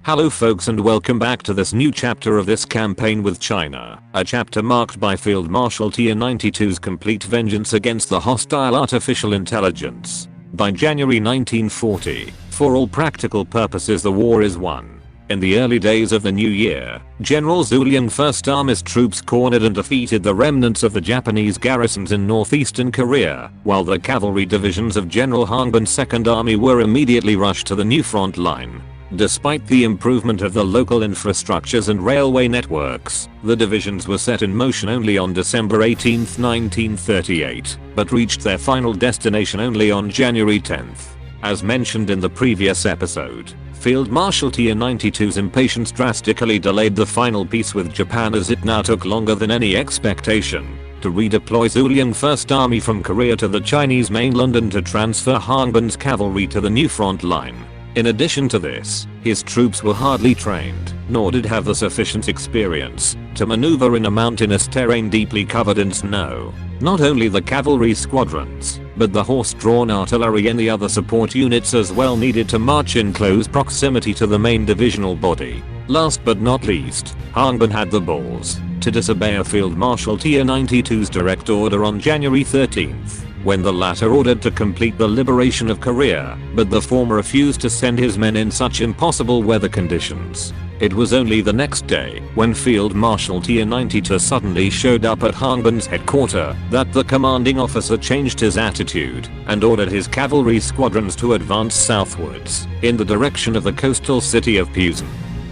Hello folks and welcome back to this new chapter of this campaign with China, a chapter marked by Field Marshal TN-92's complete vengeance against the hostile artificial intelligence. By January 1940, for all practical purposes the war is won. In the early days of the new year, General Zhu Liang First Army's troops cornered and defeated the remnants of the Japanese garrisons in northeastern Korea, while the cavalry divisions of General Hangbin's Second Army were immediately rushed to the new front line. Despite the improvement of the local infrastructures and railway networks, the divisions were set in motion only on December 18, 1938, but reached their final destination only on January 10. As mentioned in the previous episode, Field Marshal TN-92's impatience drastically delayed the final peace with Japan, as it now took longer than any expectation to redeploy Zhu Liang First Army from Korea to the Chinese mainland and to transfer Hangbin's cavalry to the new front line. In addition to this, his troops were hardly trained, nor did have the sufficient experience to maneuver in a mountainous terrain deeply covered in snow. Not only the cavalry squadrons, but the horse-drawn artillery and the other support units as well needed to march in close proximity to the main divisional body. Last but not least, Hangbin had the balls to disobey a Field Marshal TN-92's direct order on January 13th. When the latter ordered to complete the liberation of Korea, but the former refused to send his men in such impossible weather conditions. It was only the next day, when Field Marshal TN-92 suddenly showed up at Hangbin's headquarters, that the commanding officer changed his attitude and ordered his cavalry squadrons to advance southwards in the direction of the coastal city of Pusan.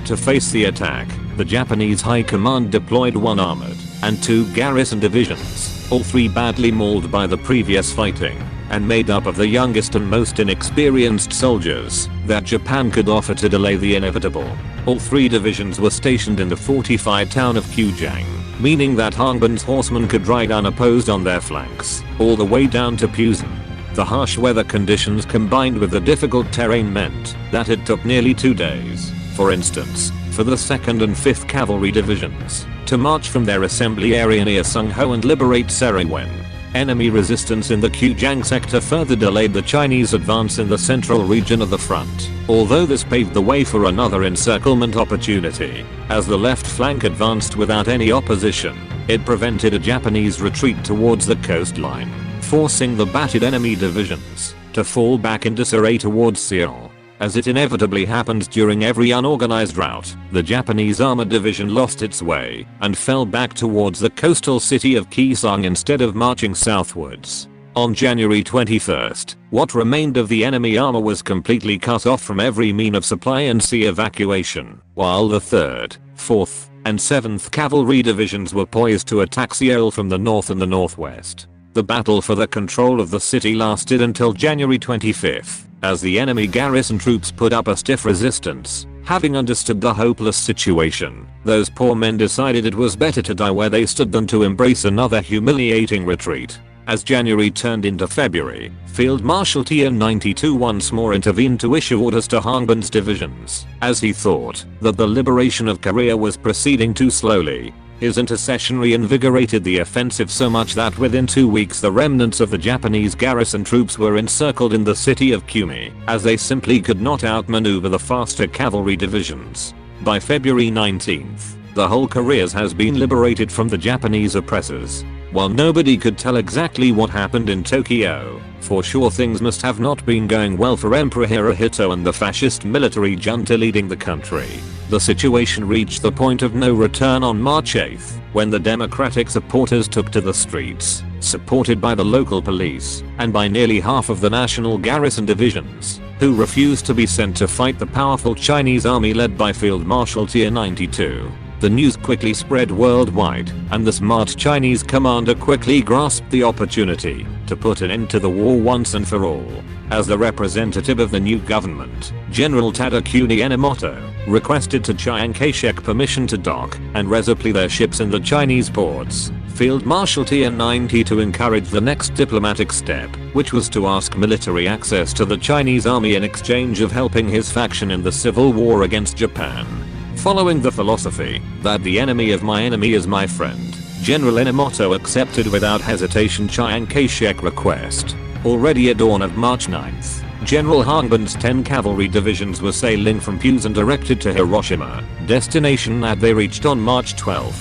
To face the attack, the Japanese High Command deployed 1 armored and 2 garrison divisions, all 3 badly mauled by the previous fighting, and made up of the youngest and most inexperienced soldiers that Japan could offer to delay the inevitable. All 3 divisions were stationed in the fortified town of Kujang, meaning that Hangbin's horsemen could ride unopposed on their flanks, all the way down to Pusan. The harsh weather conditions combined with the difficult terrain meant that it took nearly 2 days, for instance, for the 2nd and 5th Cavalry Divisions to march from their assembly area near Sungho and liberate Serawen. Enemy resistance in the Kujang sector further delayed the Chinese advance in the central region of the front, although this paved the way for another encirclement opportunity. As the left flank advanced without any opposition, it prevented a Japanese retreat towards the coastline, forcing the battered enemy divisions to fall back into disarray towards Seoul. As it inevitably happens during every unorganized rout, the Japanese armored division lost its way and fell back towards the coastal city of Kisang instead of marching southwards. On January 21st, what remained of the enemy armor was completely cut off from every mean of supply and sea evacuation, while the 3rd, 4th, and 7th Cavalry Divisions were poised to attack Seoul from the north and the northwest. The battle for the control of the city lasted until January 25th. As the enemy garrison troops put up a stiff resistance, having understood the hopeless situation, those poor men decided it was better to die where they stood than to embrace another humiliating retreat. As January turned into February, Field Marshal TN-92 once more intervened to issue orders to Hangbin's divisions, as he thought that the liberation of Korea was proceeding too slowly. His intercession reinvigorated the offensive so much that within 2 weeks the remnants of the Japanese garrison troops were encircled in the city of Kumi, as they simply could not outmaneuver the faster cavalry divisions. By February 19th, the whole Korea has been liberated from the Japanese oppressors. While nobody could tell exactly what happened in Tokyo, for sure things must have not been going well for Emperor Hirohito and the fascist military junta leading the country. The situation reached the point of no return on March 8th, when the democratic supporters took to the streets, supported by the local police and by nearly half of the national garrison divisions, who refused to be sent to fight the powerful Chinese army led by Field Marshal TN-92. The news quickly spread worldwide, and the smart Chinese commander quickly grasped the opportunity to put an end to the war once and for all. As the representative of the new government, General Tadakuni Enomoto requested to Chiang Kai-shek permission to dock and resupply their ships in the Chinese ports. Field Marshal TN-92 encouraged the next diplomatic step, which was to ask military access to the Chinese army in exchange of helping his faction in the civil war against Japan. Following the philosophy that the enemy of my enemy is my friend, General Enomoto accepted without hesitation Chiang Kai-shek's request. Already at dawn of March 9th, General Hangband's 10 cavalry divisions were sailing from Pusan and directed to Hiroshima, destination that they reached on March 12.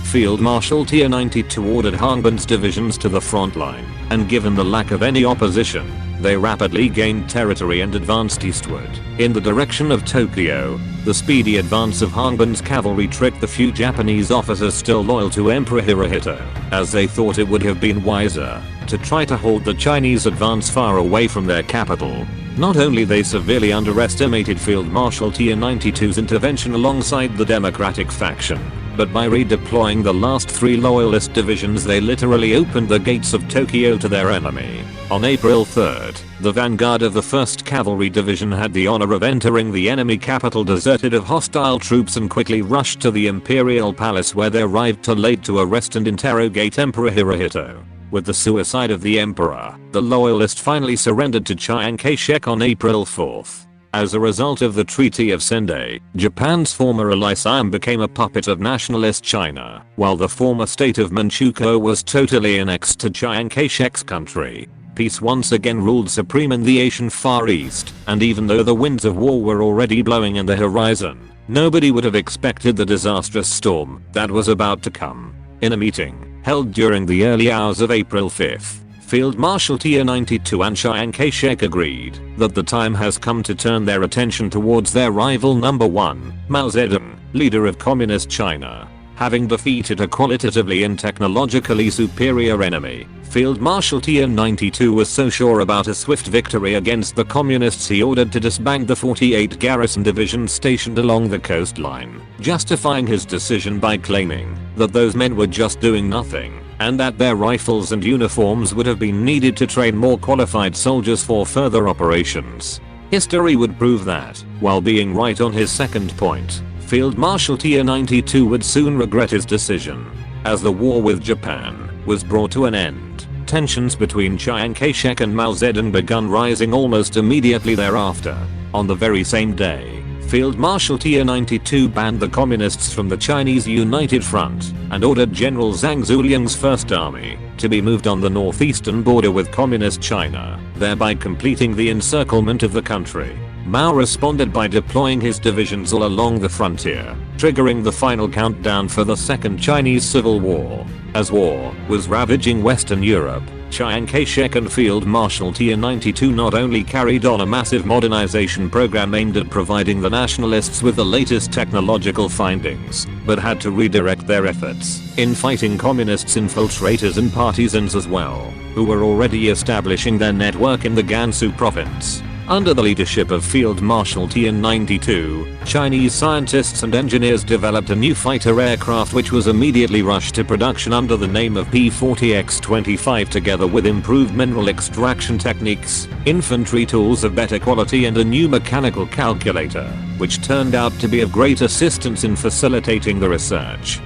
Field Marshal Tier 92 ordered Hangband's divisions to the front line, and given the lack of any opposition, they rapidly gained territory and advanced eastward, in the direction of Tokyo. The speedy advance of Hangband's cavalry tricked the few Japanese officers still loyal to Emperor Hirohito, as they thought it would have been wiser to try to hold the Chinese advance far away from their capital. Not only they severely underestimated Field Marshal Tier 92's intervention alongside the Democratic faction, but by redeploying the last 3 loyalist divisions they literally opened the gates of Tokyo to their enemy. On April 3rd, the vanguard of the 1st Cavalry Division had the honor of entering the enemy capital deserted of hostile troops and quickly rushed to the Imperial Palace, where they arrived too late to arrest and interrogate Emperor Hirohito. With the suicide of the emperor, the loyalists finally surrendered to Chiang Kai-shek on April 4th. As a result of the Treaty of Sendai, Japan's former ally Siam became a puppet of nationalist China, while the former state of Manchukuo was totally annexed to Chiang Kai-shek's country. Peace once again ruled supreme in the Asian Far East, and even though the winds of war were already blowing in the horizon, nobody would have expected the disastrous storm that was about to come. In a meeting held during the early hours of April 5th, Field Marshal Tier 92 and Chiang Kai-shek agreed that the time has come to turn their attention towards their rival number 1, Mao Zedong, leader of Communist China. Having defeated a qualitatively and technologically superior enemy, Field Marshal Tier 92 was so sure about a swift victory against the communists he ordered to disband the 48 garrison divisions stationed along the coastline, justifying his decision by claiming that those men were just doing nothing, and that their rifles and uniforms would have been needed to train more qualified soldiers for further operations. History would prove that, while being right on his second point, Field Marshal Tier 92 would soon regret his decision. As the war with Japan was brought to an end, tensions between Chiang Kai-shek and Mao Zedong began rising almost immediately thereafter. On the very same day, Field Marshal Tier 92 banned the communists from the Chinese United Front and ordered General Zhang Zuliang's First Army to be moved on the northeastern border with Communist China, thereby completing the encirclement of the country. Mao responded by deploying his divisions all along the frontier, triggering the final countdown for the Second Chinese Civil War. As war was ravaging Western Europe, Chiang Kai-shek and Field Marshal Tier 92 not only carried on a massive modernization program aimed at providing the nationalists with the latest technological findings, but had to redirect their efforts in fighting communists, infiltrators and partisans as well, who were already establishing their network in the Gansu province. Under the leadership of Field Marshal Tier 92, Chinese scientists and engineers developed a new fighter aircraft which was immediately rushed to production under the name of P-40X-25, together with improved mineral extraction techniques, infantry tools of better quality and a new mechanical calculator, which turned out to be of great assistance in facilitating the research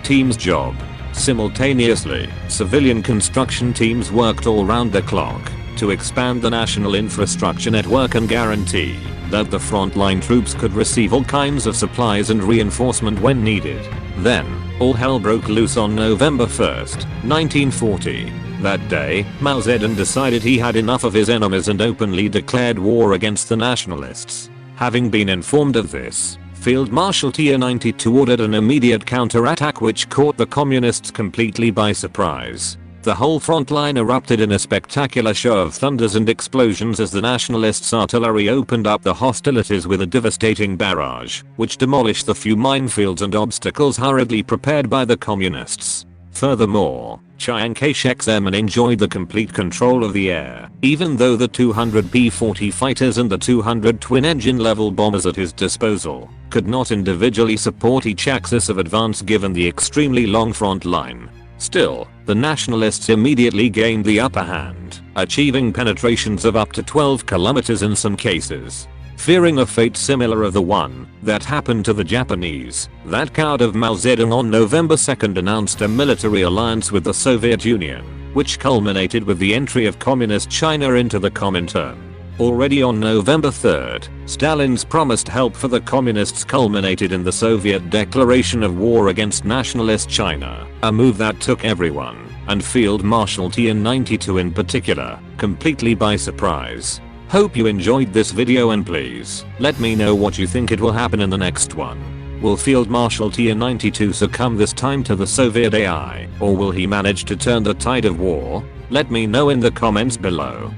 team's job. Simultaneously, civilian construction teams worked all round the clock to expand the national infrastructure network and guarantee that the frontline troops could receive all kinds of supplies and reinforcement when needed. Then, all hell broke loose on November 1st, 1940. That day, Mao Zedong decided he had enough of his enemies and openly declared war against the nationalists. Having been informed of this, Field Marshal Tier 92 ordered an immediate counterattack which caught the communists completely by surprise. The whole front line erupted in a spectacular show of thunders and explosions as the nationalists' artillery opened up the hostilities with a devastating barrage, which demolished the few minefields and obstacles hurriedly prepared by the communists. Furthermore, Chiang Kai-shek's airmen enjoyed the complete control of the air, even though the 200 P-40 fighters and the 200 twin-engine level bombers at his disposal could not individually support each axis of advance given the extremely long front line. Still, the nationalists immediately gained the upper hand, achieving penetrations of up to 12 kilometers in some cases. Fearing a fate similar of the one that happened to the Japanese, that coward of Mao Zedong on November 2nd announced a military alliance with the Soviet Union, which culminated with the entry of Communist China into the Comintern. Already on November 3rd, Stalin's promised help for the communists culminated in the Soviet declaration of war against nationalist China, a move that took everyone, and Field Marshal Tier 92 in particular, completely by surprise. Hope you enjoyed this video and please let me know what you think it will happen in the next one. Will Field Marshal Tier 92 succumb this time to the Soviet AI, or will he manage to turn the tide of war? Let me know in the comments below.